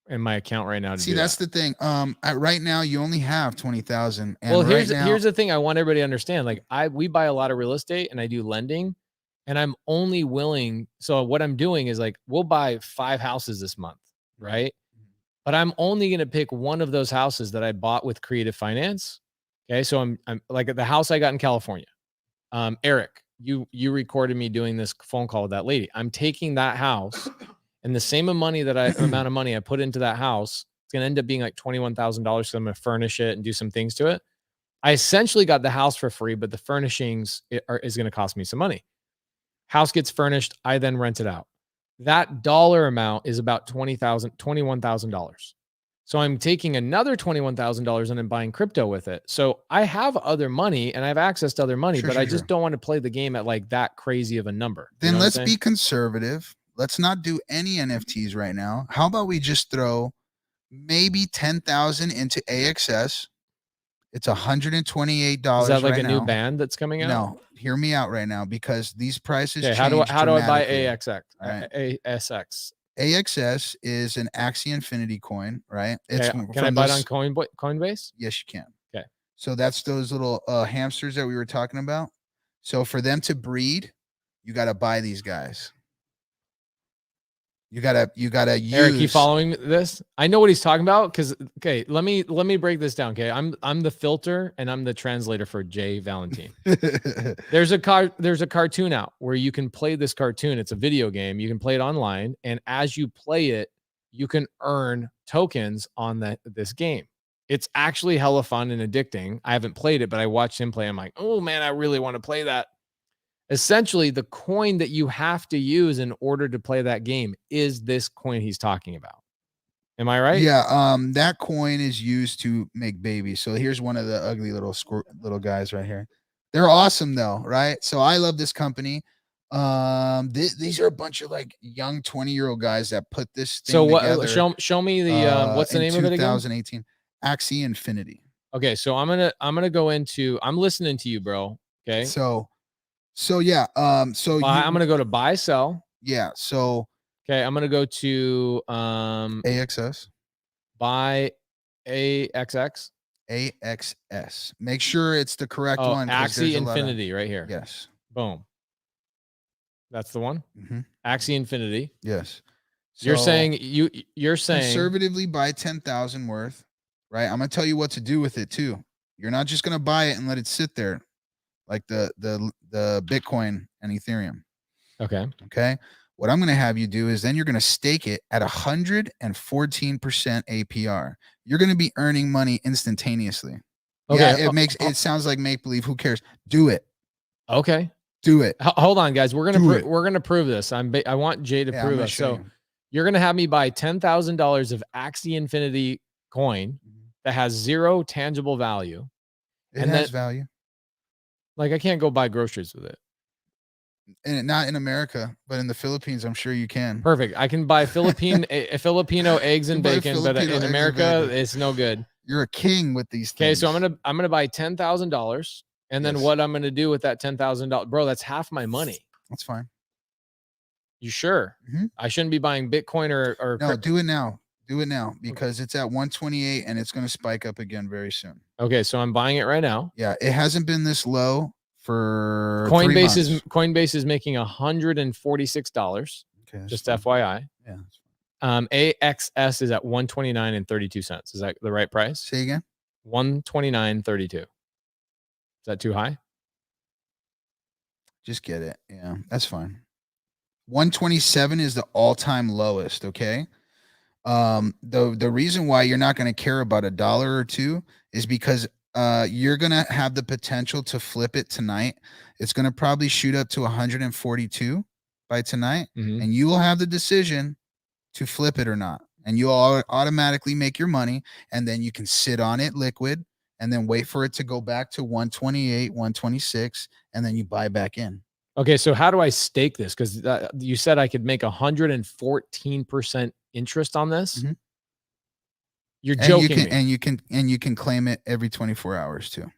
account right now to see. That's the thing. Right now you only have 20,000. Well, here's the thing. I want everybody to understand. Like we buy a lot of real estate and I do lending, and I'm only willing. So what I'm doing is like we'll buy 5 houses this month, right? But I'm only going to pick one of those houses that I bought with Creative Finance. Okay, so I'm like at the house I got in California. Eric, you recorded me doing this phone call with that lady. I'm taking that house and the same amount of money I put into that house, it's going to end up being like $21,000. So I'm going to furnish it and do some things to it. I essentially got the house for free, but the furnishings is going to cost me some money. House gets furnished. I then rent it out. That dollar amount is about $21,000. So I'm taking another $21,000 and I'm buying crypto with it. So I have other money and I have access to other money, but I just don't want to play the game at like that crazy of a number. Then let's be conservative. Let's not do any NFTs right now. How about we just throw maybe 10,000 into AXS? It's $128. Is that like right a new band that's coming out? No, hear me out right now because these prices. Okay, how do I buy AXX? Right. ASX. AXS is an Axie Infinity coin, right? It's can I buy it on Coinbase? Yes, you can. Okay. So that's those little hamsters that we were talking about. So for them to breed, you got to buy these guys. You gotta use. Eric, you following this? I know what he's talking about because okay, let me break this down. Okay, I'm the filter and I'm the translator for Jay Valentine. There's a cartoon out where you can play this cartoon. It's a video game. You can play it online, and as you play it, you can earn tokens on this game. It's actually hella fun and addicting. I haven't played it, but I watched him play. I'm like, oh man, I really want to play that. Essentially, the coin that you have to use in order to play that game is this coin he's talking about. Am I right? Yeah. That coin is used to make babies. So here's one of the ugly little guys right here. They're awesome though, right? So I love this company. These are a bunch of like young 20-year-old guys that put this thing So what? together. Show me the what's the name of it again? 2018 Axie Infinity. Okay, so I'm gonna go into. I'm listening to you, bro. Okay. So yeah. So I'm gonna go to buy sell. yeah. So Okay, I'm gonna go to AXS. buy AXX. AXS. Make sure it's the correct Oh, one. 'cause Axie there's a lot of- Infinity right here. Yes. Boom. That's the one. Mm-hmm. Axie Infinity. Yes. You're So saying you're saying conservatively buy 10,000 worth, right? I'm gonna tell you what to do with it too. You're not just gonna buy it and let it sit there, like the Bitcoin and Ethereum. okay. Okay. What I'm gonna have you do is then you're gonna stake it at 114% APR. You're gonna be earning money instantaneously. Okay. Yeah, it sounds like make believe. Who cares? Do it. Okay. Do it. Hold on, guys. We're Do gonna it. we're gonna prove this. I want Jay to Yeah, I'm prove gonna us. show So you. you're gonna have me buy $10,000 of Axie Infinity coin that has zero tangible value. It and has then- value. Like I can't go buy groceries with it. And not in America, but in the Philippines, I'm sure you can. Perfect. I can buy Filipino eggs and You buy bacon, but Filipino eggs in and America, bacon. it's no good. You're a king with these Okay, things. so I'm gonna buy $10,000, and then Yes. what I'm gonna do with that $10,000, bro? That's half my money. That's fine. You sure? Mhm. I shouldn't be buying Bitcoin or No, crypto. do it now. Do it now because it's at 128 and it's going to spike up again very soon. Okay, so I'm buying it right now. Yeah, it hasn't been this low for 3 Coinbase is making $146. Okay, that's Just fine. FYI. Yeah. AXS is at 129.32 cents. Is that the right price? Say again. 129.32. Is that too high? Just get it. Yeah, that's fine. 127 is the all-time lowest, okay? The reason why you're not going to care about $1 or $2 is because you're going to have the potential to flip it tonight. It's going to probably shoot up to 142 by tonight, Mhm. and you will have the decision to flip it or not. And you'll automatically make your money, and then you can sit on it liquid and then wait for it to go back to 128, 126, and then you buy back in. Okay, so how do I stake this? Because you said I could make 114% interest on this. Mhm. You're And joking me, and you can claim it every 24 hours too.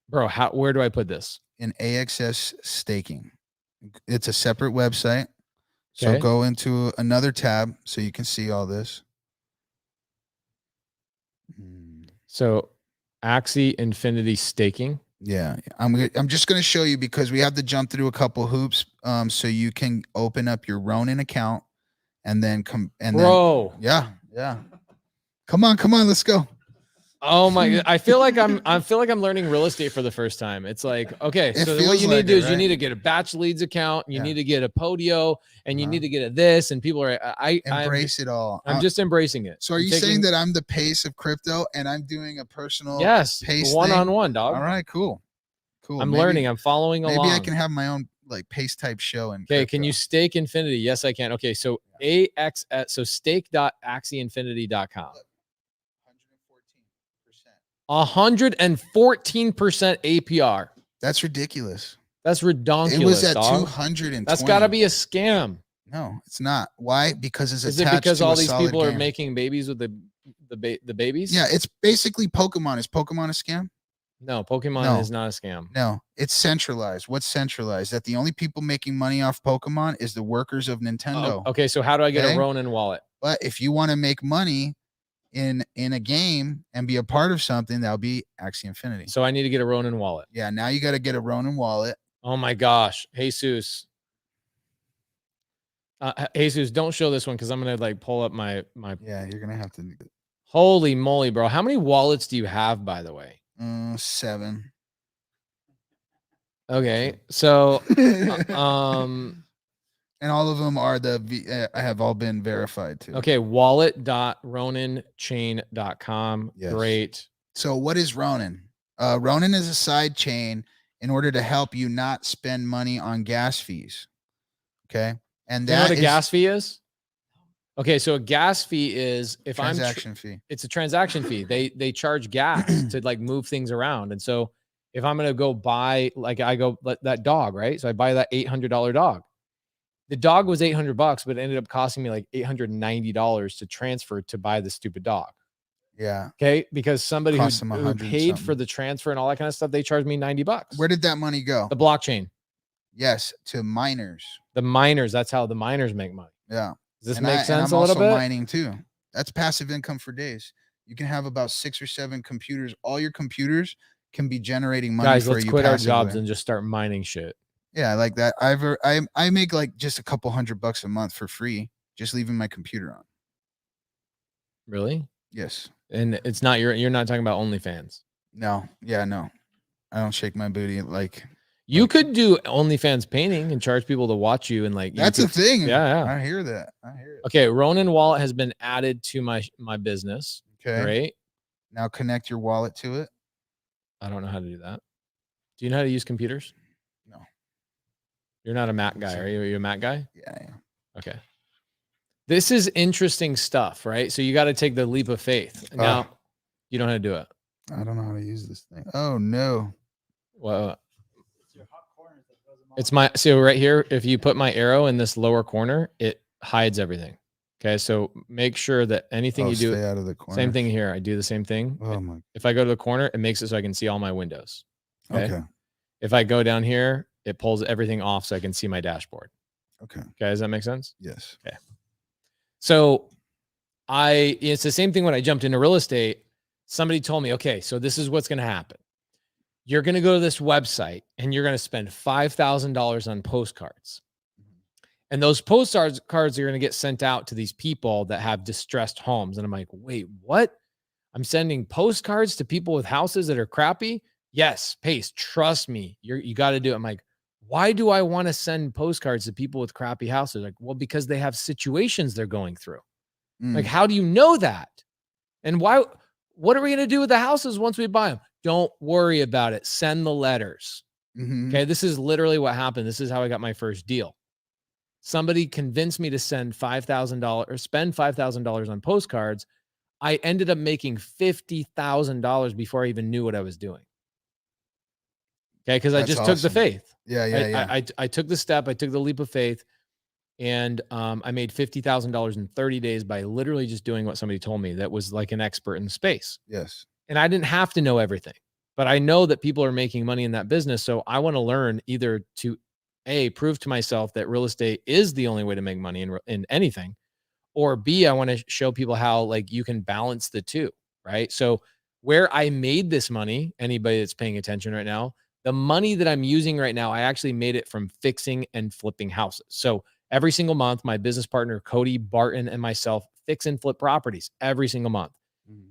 bro. Where do I put this? In AXS staking. It's a separate website. So Okay. go into another tab so you can see all this. So, Axie Infinity staking. Yeah, I'm just going to show you because we have to jump through a couple hoops so you can open up your Ronin account and then Bro, yeah. Come on, let's go. oh my! I feel like I'm learning real estate for the first time. It's like, okay, It so what feels you need like to do it, is you right? need to get a batch leads account, and you Yeah. need to get a Podio, and you Uh-huh. need to get a this, and people are Embrace it all. I'm just embracing it. So are I'm you taking- saying that I'm the pace of crypto and I'm doing a personal yes, pace one thing? on one, dog? All right, cool. I'm Maybe- learning. I'm following Maybe along. I can have my own like pace type show. And Okay, can you stake Infinity? Yes, I can. Okay, so AXS, so stake.axieinfinity.com. 114% APR. That's ridiculous. That's redonkulous. It was at dog. 220. That's got to be a scam. No, it's not. Why? Because it's Is it attached because to all a these solid people are game. making babies with the babies? Yeah, it's basically Pokemon. Is Pokemon a scam? No, Pokemon No. is not a scam. No, it's centralized. What's centralized? That the only people making money off Pokemon is the workers of Nintendo. Oh, okay, so how do I get Okay. a Ronin wallet? But if you want to make money in a game and be a part of something, that'll be Axie Infinity. So I need to get a Ronin wallet. Yeah, now you got to get a Ronin wallet. Oh my gosh, Jesus. Jesus, don't show this one because I'm gonna like pull up my. Yeah, you're gonna have to. Holy moly, bro! How many wallets do you have, by the way? 7. Okay, so and all of them are have all been verified too. okay, wallet.roninchain.com. Yes. Great. So what is Ronin? Ronin is a side chain in order to help you not spend money on gas fees. Okay. And You know what that a gas fee is? Okay, so a gas fee is if transaction fee. it's a transaction fee. They charge gas to like move things around. And so if I'm gonna go buy like that dog, right? So I buy that $800 dog. The dog was $800, but it ended up costing me like $890 to transfer to buy the stupid dog. Yeah. Okay, because somebody Cost them who 100 paid for something. the transfer and all that kind of stuff, they charged me $90. Where did that money go? The blockchain, Yes, to miners. the miners. That's how the miners make money. Yeah. Does this And make and sense I'm a little also bit? mining too. That's passive income for days. You can have about 6 or 7 computers. All your computers can be generating money Guys, for let's you quit our passively. jobs and just start mining shit. Yeah, I like that. I make like just a couple $100 a month for free, just leaving my computer on. Really? Yes. And it's not you're not talking about OnlyFans. No. Yeah, no. I don't shake my booty like You could do OnlyFans painting and charge people to watch you and like you that's a could- thing. Yeah, yeah. I hear that. I hear it. Okay, Ronin Wallet has been added to my business. Okay. Great. Now connect your wallet to it. I don't know how to do that. Do you know how to use computers? No. You're not a Mac guy, Sorry. are you? Are you a Mac guy? Yeah, yeah. Okay. This is interesting stuff, right? So you got to take the leap of faith. Now, you don't know how to do it. I don't know how to use this thing. Oh no. Well, it's my so right here. If you put my arrow in this lower corner, it hides everything. Okay, so make sure that anything you do, Stay out of the corner. same thing here. I do the same thing. Oh my. If I go to the corner, it makes it so I can see all my windows. Okay. Okay. If I go down here, it pulls everything off so I can see my dashboard. Okay. Okay, does that make sense? Yes. So it's the same thing when I jumped into real estate. Somebody told me, okay, so this is what's going to happen. You're going to go to this website and you're going to spend $5,000 on postcards. And those postcards are going to get sent out to these people that have distressed homes. And I'm like, wait, what? I'm sending postcards to people with houses that are crappy? Yes, Pace, trust me. You got to do it. I'm like, why do I want to send postcards to people with crappy houses? Like, well, because they have situations they're going through. Like, how do you know that? And what are we going to do with the houses once we buy them? Don't worry about it. Send the letters. Mhm. Okay. This is literally what happened. This is how I got my first deal. Somebody convinced me to send $5,000 or spend $5,000 on postcards. I ended up making $50,000 before I even knew what I was doing. Okay. Cause I That's just took the awesome. faith. Yeah. I took the step. I took the leap of faith. And I made $50,000 in 30 days by literally just doing what somebody told me that was like an expert in the space. Yes. And I didn't have to know everything, but I know that people are making money in that business. So I want to learn either to prove to myself that real estate is the only way to make money in anything, or B, I want to show people how like you can balance the two, right? So where I made this money, anybody that's paying attention right now, the money that I'm using right now, I actually made it from fixing and flipping houses. So every single month, my business partner, Cody Barton, and myself fix and flip properties every single month.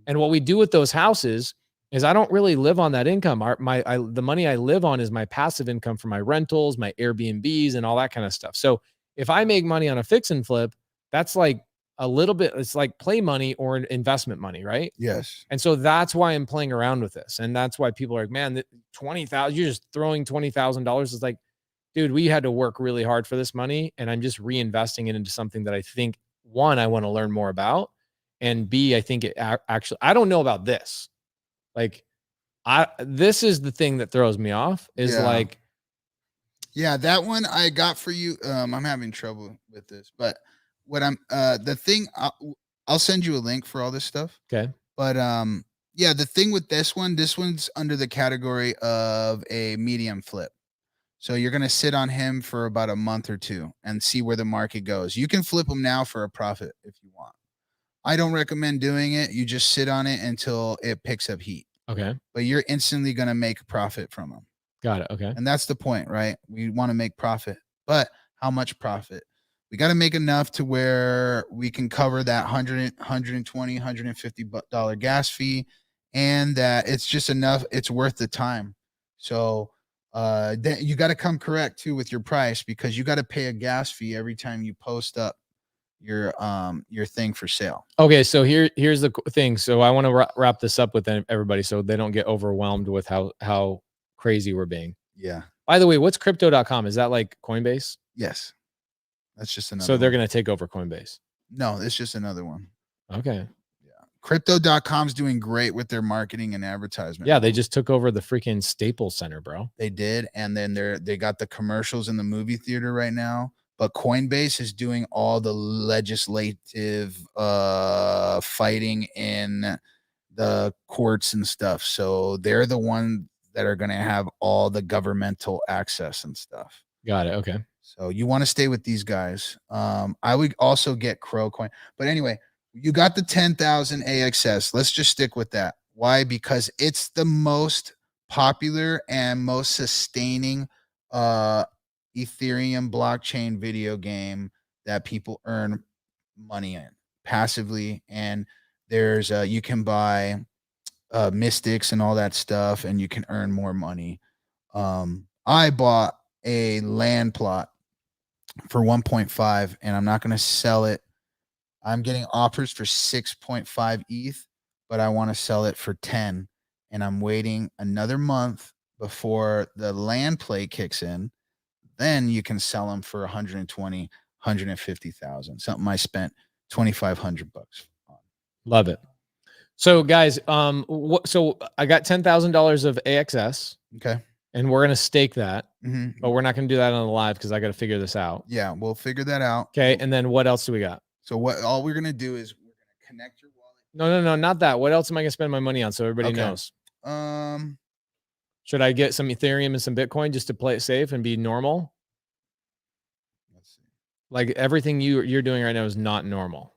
And what we do with those houses is I don't really live on that income. The money I live on is my passive income from my rentals, my Airbnbs, and all that kind of stuff. So if I make money on a fix and flip, that's like a little bit, it's like play money or investment money, right? Yes. And so that's why I'm playing around with this. And that's why people are like, man, 20,000, you're just throwing $20,000. It's like, dude, we had to work really hard for this money. And I'm just reinvesting it into something that I think, one, I want to learn more about. And B, I think it actually, I don't know about this. Like, this is the thing that throws me off is Yeah. like, Yeah, that one I got for you. I'm having trouble with this, but what the thing I'll send you a link for all this stuff. okay, But yeah, the thing with this one's under the category of a medium flip. So you're going to sit on him for about a month or two and see where the market goes. You can flip them now for a profit if you want. I don't recommend doing it. You just sit on it until it picks up heat. okay, But you're instantly going to make a profit from them. got it. Okay. And that's the point, right? We want to make profit. But how much profit? we got to make enough to where we can cover that 120 $150 gas fee, and that it's just enough, it's worth the time. So then you got to come correct too with your price, because you got to pay a gas fee every time you post up your thing for sale. Okay, so here's the thing. So I want to wrap this up with everybody so they don't get overwhelmed with how crazy we're being. Yeah. By the way, what's crypto.com? Is that like Coinbase? Yes. That's just another So they're one. going to take over Coinbase. No, it's just another one. Okay. Crypto.com's doing great with their marketing and advertisement. Yeah, they just took over the freaking Staples Center, bro. They did, and then they got the commercials in the movie theater right now. But Coinbase is doing all the legislative fighting in the courts and stuff. So they're the one that are going to have all the governmental access and stuff. Got it. Okay. So you want to stay with these guys. I would also get Crow Coin. But anyway, you got the 10,000 AXS. Let's just stick with that. Why? Because it's the most popular and most sustaining Ethereum blockchain video game that people earn money in passively. And there's you can buy mystics and all that stuff, and you can earn more money. I bought a land plot for 1.5, and I'm not going to sell it. I'm getting offers for 6.5 ETH, but I want to sell it for 10, and I'm waiting another month before the land play kicks in. Then you can sell them for 120, 150,000. Something I spent $2,500 on. Love it. So guys, so I got $10,000 of AXS. Okay. And we're gonna stake that, Mm-hmm. but we're not gonna do that on the live because I got to figure this out. Yeah, we'll figure that out. Okay, and then what else do we got? So what all we're gonna do is we're gonna connect your wallet. No, not that. What else am I gonna spend my money on so everybody Okay. knows? Um, Should I get some Ethereum and some Bitcoin just to play it safe and be normal? let's see. Like everything you're doing right now is not normal.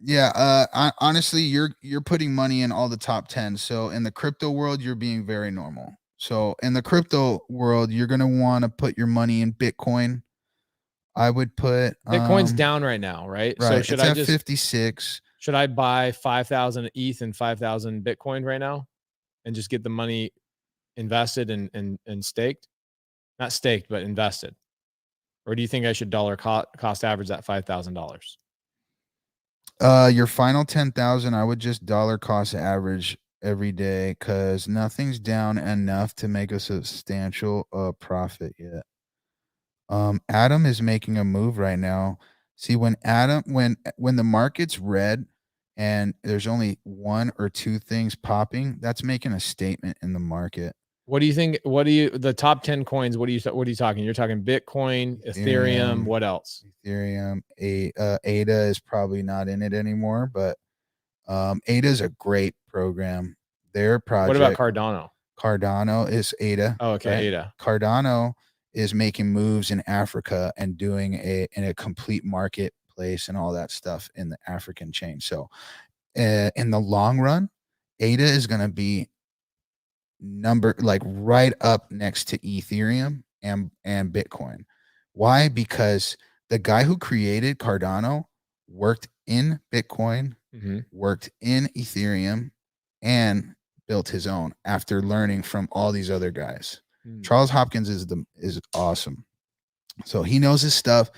Yeah, honestly, you're putting money in all the top 10. So in the crypto world, you're being very normal. So in the crypto world, you're gonna want to put your money in Bitcoin. I would put Bitcoin's down right now, right? Right. So should it's I at just 56. should I buy 5,000 ETH and 5,000 Bitcoin right now, and just get the money invested and staked? Not staked, but invested. Or do you think I should dollar cost average that $5,000? Your final 10,000, I would just dollar cost average every day, because nothing's down enough to make a substantial profit yet. Adam is making a move right now. See, when the market's red and there's only one or two things popping, that's making a statement in the market. What do you think? The top 10 coins? What are you talking? You're talking Bitcoin, Ethereum. What else? Ethereum, ADA is probably not in it anymore, but ADA is a great program. Their project. What about Cardano? Cardano is ADA. Oh, okay, right? ADA. Cardano is making moves in Africa and doing in a complete marketplace and all that stuff in the African chain. So in the long run, ADA is going to be right up next to Ethereum and Bitcoin. Why? Because the guy who created Cardano worked in Bitcoin, worked in Ethereum, and built his own after learning from all these other guys. Charles Hopkins is awesome. So he knows his stuff.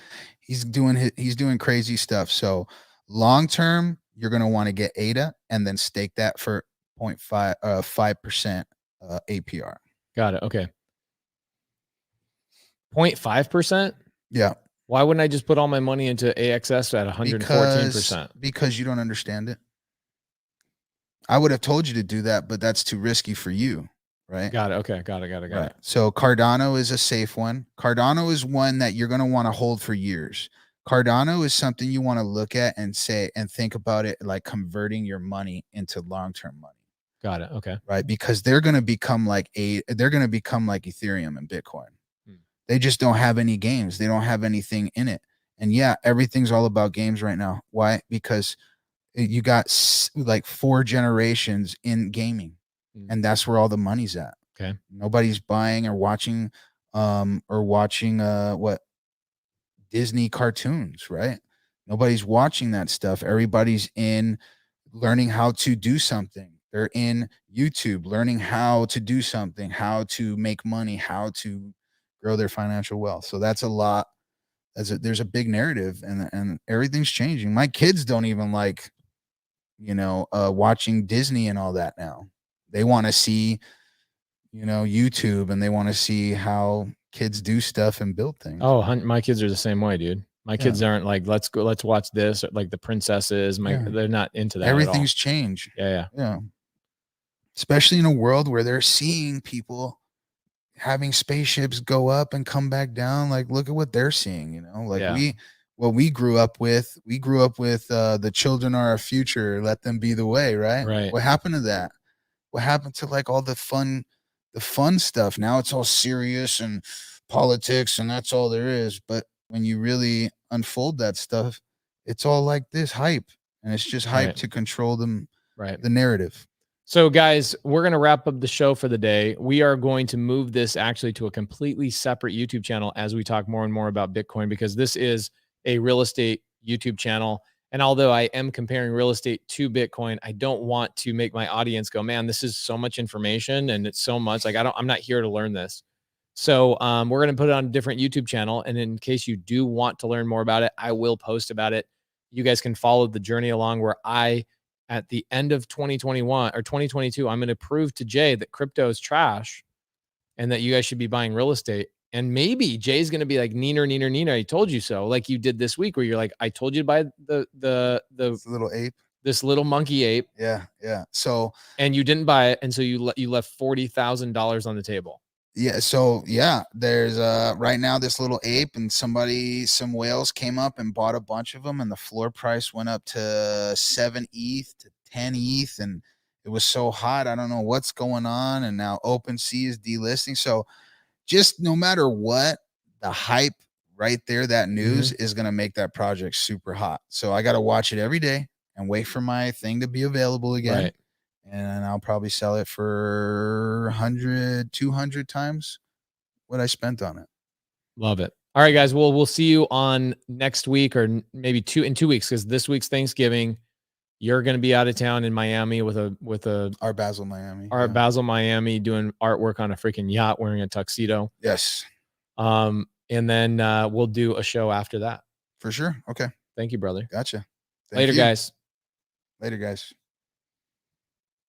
He's doing crazy stuff. So long term, you're going to want to get ADA and then stake that for 5% APR. Got it. Okay. 0.5%? Yeah. Why wouldn't I just put all my money into AXS at 114%? Because you don't understand it. I would have told you to do that, but that's too risky for you. Right. Got it. Okay. Got it. Right. So Cardano is a safe one. Cardano is one that you're going to want to hold for years. Cardano is something you want to look at and think about it like converting your money into long-term money. Got it. Okay. Right. Because they're going to become like Ethereum and Bitcoin. They just don't have any games. They don't have anything in it. And yeah, everything's all about games right now. Why? Because you got like 4 generations in gaming. And that's where all the money's at. Okay. Nobody's buying or watching Disney cartoons, right? Nobody's watching that stuff. Everybody's in learning how to do something. They're in YouTube learning how to do something, how to make money, how to grow their financial wealth. So that's a lot. There's a big narrative, and everything's changing. My kids don't even like, watching Disney and all that now. They want to see, YouTube, and they want to see how kids do stuff and build things. Oh, my kids are the same way, dude. My kids aren't like, let's watch this, or like the princesses. They're not into that. Everything's changed. Yeah. Especially in a world where they're seeing people having spaceships go up and come back down. Like, look at what they're seeing, we grew up with, the children are our future, let them be the way, right? Right. What happened to that? What happened to like all the fun stuff? Now it's all serious and politics, and that's all there is. But when you really unfold that stuff, it's all like this hype, and it's just hype to control them, the narrative. So guys, we're going to wrap up the show for the day. We are going to move this actually to a completely separate YouTube channel as we talk more and more about Bitcoin, because this is a real estate YouTube channel. And although I am comparing real estate to Bitcoin, I don't want to make my audience go, man, this is so much information and it's so much, like, I'm not here to learn this. So we're going to put it on a different YouTube channel. And in case you do want to learn more about it, I will post about it. You guys can follow the journey along, where at the end of 2021 or 2022, I'm going to prove to Jay that crypto is trash and that you guys should be buying real estate. And maybe Jay's going to be like, Neener, I told you so. Like you did this week, where you're like, I told you to buy the little ape, this little monkey ape. Yeah. So, and you didn't buy it. And so you left $40,000 on the table. Yeah. So there's right now this little ape, and some whales came up and bought a bunch of them, and the floor price went up to 7 ETH to 10 ETH, and it was so hot. I don't know what's going on. And now OpenSea is delisting. So just no matter what, the hype right there, that news is going to make that project super hot. So I got to watch it every day and wait for my thing to be available again. Right. And I'll probably sell it for 100, 200 times what I spent on it. Love it. All right, guys. Well, we'll see you on next week, or maybe in 2 weeks, because this week's Thanksgiving. You're going to be out of town in Miami with Art Basel, Miami. Basel, Miami, doing artwork on a freaking yacht, wearing a tuxedo. Yes. And then we'll do a show after that. For sure. Okay. Thank you, brother. Gotcha. Later, guys. Later, guys.